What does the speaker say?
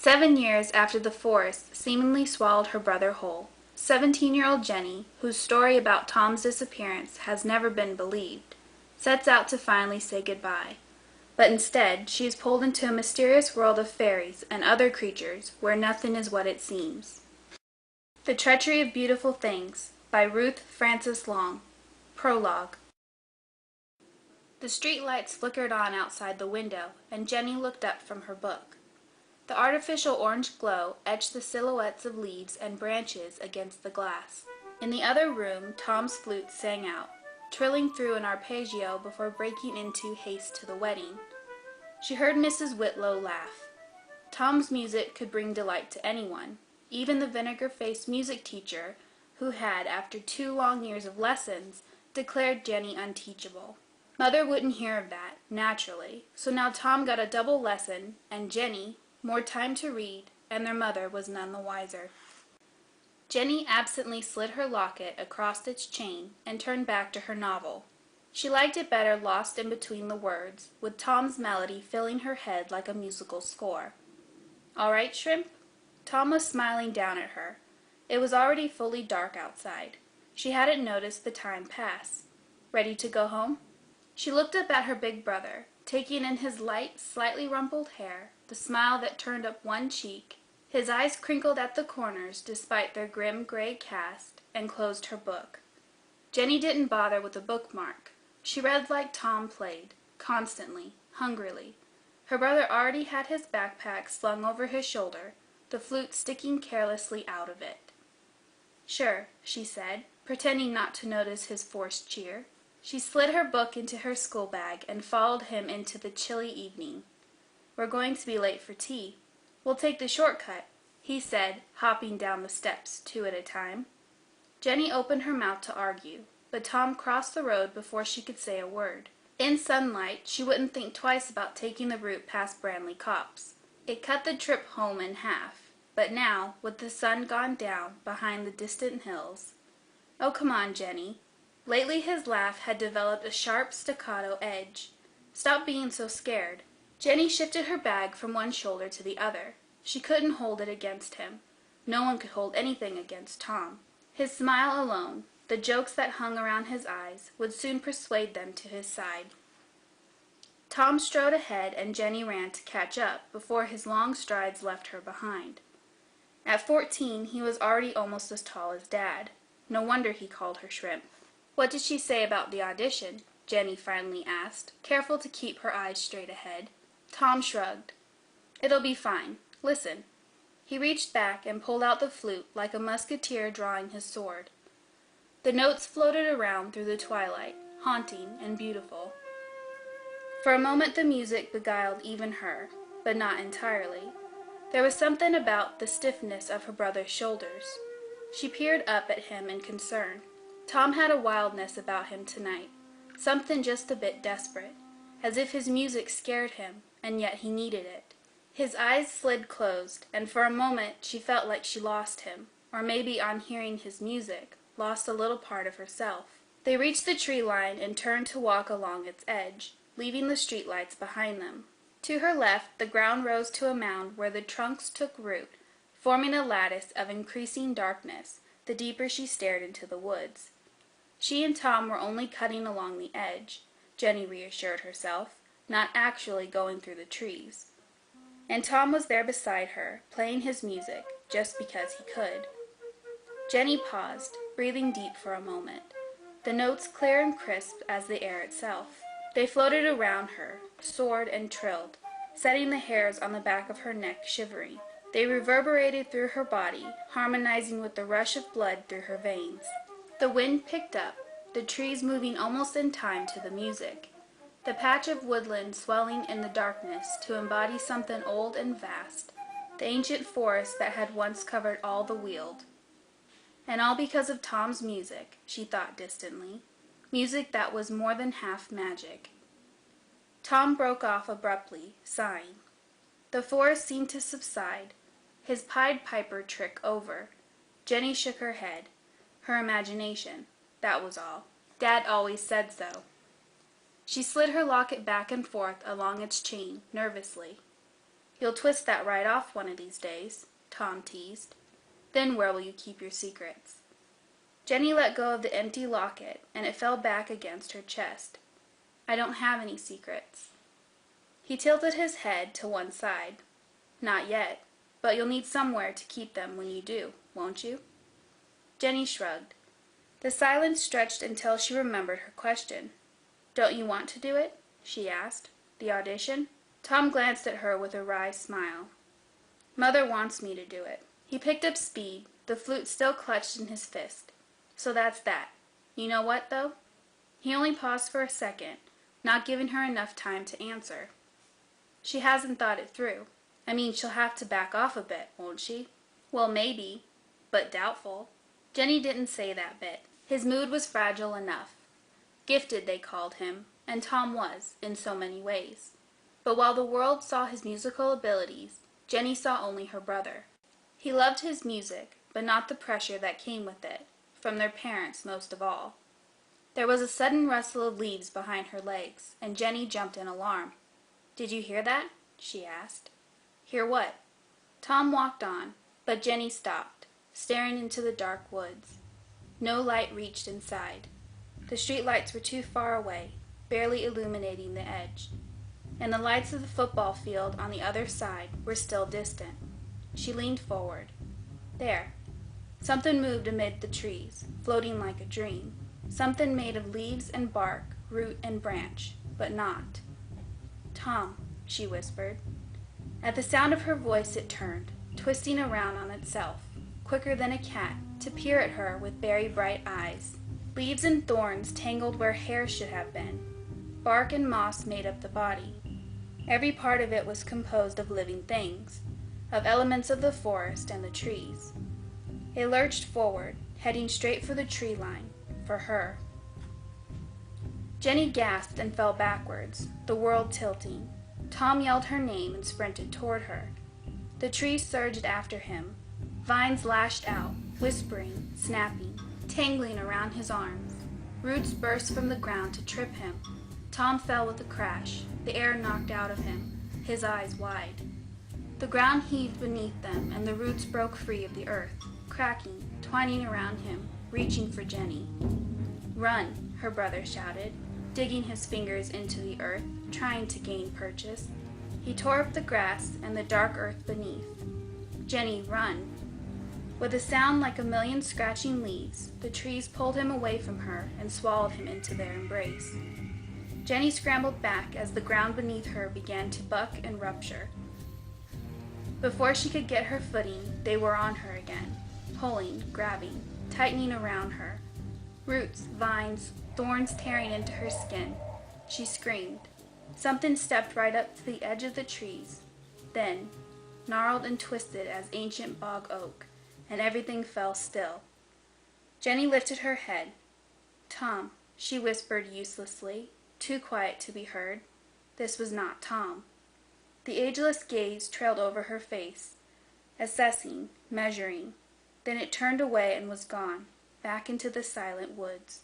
7 years after the forest seemingly swallowed her brother whole, 17-year-old Jenny, whose story about Tom's disappearance has never been believed, sets out to finally say goodbye. But instead, she is pulled into a mysterious world of fairies and other creatures where nothing is what it seems. The Treachery of Beautiful Things by Ruth Frances Long. Prologue. The street lights flickered on outside the window, and Jenny looked up from her book. The artificial orange glow etched the silhouettes of leaves and branches against the glass. In the other room, Tom's flute sang out, trilling through an arpeggio before breaking into Haste to the Wedding. She heard Mrs. Whitlow laugh. Tom's music could bring delight to anyone, even the vinegar-faced music teacher who had, after 2 long years of lessons, declared Jenny unteachable. Mother wouldn't hear of that, naturally, so now Tom got a double lesson, and Jenny more time to read, and their mother was none the wiser. Jenny absently slid her locket across its chain and turned back to her novel. She liked it better lost in between the words, with Tom's melody filling her head like a musical score. "All right, Shrimp?" Tom was smiling down at her. It was already fully dark outside. She hadn't noticed the time pass. "Ready to go home?" She looked up at her big brother, taking in his light, slightly rumpled hair, the smile that turned up one cheek. His eyes crinkled at the corners despite their grim gray cast, and closed her book. Jenny didn't bother with a bookmark. She read like Tom played, constantly, hungrily. Her brother already had his backpack slung over his shoulder, the flute sticking carelessly out of it. "Sure," she said, pretending not to notice his forced cheer. She slid her book into her school bag and followed him into the chilly evening. "We're going to be late for tea. We'll take the shortcut," he said, hopping down the steps 2 at a time. Jenny opened her mouth to argue, but Tom crossed the road before she could say a word. In sunlight, she wouldn't think twice about taking the route past Branley Copse. It cut the trip home in half, but now, with the sun gone down behind the distant hills— "Oh, come on, Jenny." Lately his laugh had developed a sharp staccato edge. "Stop being so scared." Jenny shifted her bag from one shoulder to the other. She couldn't hold it against him. No one could hold anything against Tom. His smile alone, the jokes that hung around his eyes, would soon persuade them to his side. Tom strode ahead and Jenny ran to catch up before his long strides left her behind. At 14, he was already almost as tall as Dad. No wonder he called her Shrimp. "What did she say about the audition?" Jenny finally asked, careful to keep her eyes straight ahead. Tom shrugged. "It'll be fine. Listen." He reached back and pulled out the flute like a musketeer drawing his sword. The notes floated around through the twilight, haunting and beautiful. For a moment the music beguiled even her, but not entirely. There was something about the stiffness of her brother's shoulders. She peered up at him in concern. Tom had a wildness about him tonight, something just a bit desperate, as if his music scared him, and yet he needed it. His eyes slid closed, and for a moment she felt like she lost him, or maybe on hearing his music, lost a little part of herself. They reached the tree line and turned to walk along its edge, leaving the streetlights behind them. To her left, the ground rose to a mound where the trunks took root, forming a lattice of increasing darkness, the deeper she stared into the woods. She and Tom were only cutting along the edge, Jenny reassured herself, not actually going through the trees. And Tom was there beside her, playing his music, just because he could. Jenny paused, breathing deep for a moment, the notes clear and crisp as the air itself. They floated around her, soared and trilled, setting the hairs on the back of her neck shivering. They reverberated through her body, harmonizing with the rush of blood through her veins. The wind picked up, the trees moving almost in time to the music, the patch of woodland swelling in the darkness to embody something old and vast, the ancient forest that had once covered all the Weald. And all because of Tom's music, she thought distantly, music that was more than half magic. Tom broke off abruptly, sighing. The forest seemed to subside, his Pied Piper trick over. Jenny shook her head. Her imagination, that was all. Dad always said so. She slid her locket back and forth along its chain, nervously. You'll twist that right off one of these days, Tom teased. Then where will you keep your secrets? Jenny let go of the empty locket, and it fell back against her chest. I don't have any secrets. He tilted his head to one side. Not yet, but you'll need somewhere to keep them when you do, won't you? Jenny shrugged. The silence stretched until she remembered her question. Don't you want to do it? She asked. The audition? Tom glanced at her with a wry smile. Mother wants me to do it. He picked up speed, the flute still clutched in his fist. So that's that. You know what, though? He only paused for a second, not giving her enough time to answer. She hasn't thought it through. I mean, she'll have to back off a bit, won't she? Well, maybe, but doubtful. Jenny didn't say that bit. His mood was fragile enough. Gifted, they called him, and Tom was, in so many ways. But while the world saw his musical abilities, Jenny saw only her brother. He loved his music, but not the pressure that came with it, from their parents most of all. There was a sudden rustle of leaves behind her legs, and Jenny jumped in alarm. Did you hear that? She asked. Hear what? Tom walked on, but Jenny stopped, staring into the dark woods. No light reached inside. The street lights were too far away, barely illuminating the edge, and the lights of the football field on the other side were still distant. She leaned forward. There. Something moved amid the trees, floating like a dream. Something made of leaves and bark, root and branch, but not. Tom, she whispered. At the sound of her voice it turned, twisting around on itself, quicker than a cat, to peer at her with very bright eyes. Leaves and thorns tangled where hair should have been. Bark and moss made up the body. Every part of it was composed of living things, of elements of the forest and the trees. It lurched forward, heading straight for the tree line, for her. Jenny gasped and fell backwards, the world tilting. Tom yelled her name and sprinted toward her. The trees surged after him. Vines lashed out, whispering, snapping, tangling around his arms. Roots burst from the ground to trip him. Tom fell with a crash, the air knocked out of him, his eyes wide. The ground heaved beneath them, and the roots broke free of the earth, cracking, twining around him, reaching for Jenny. Run, her brother shouted, digging his fingers into the earth, trying to gain purchase. He tore up the grass and the dark earth beneath. Jenny, run. With a sound like a million scratching leaves, the trees pulled him away from her and swallowed him into their embrace. Jenny scrambled back as the ground beneath her began to buck and rupture. Before she could get her footing, they were on her again, pulling, grabbing, tightening around her. Roots, vines, thorns tearing into her skin. She screamed. Something stepped right up to the edge of the trees, then, gnarled and twisted as ancient bog oak, and everything fell still. Jenny lifted her head. Tom, she whispered uselessly, too quiet to be heard. This was not Tom. The ageless gaze trailed over her face, assessing, measuring. Then it turned away and was gone, back into the silent woods.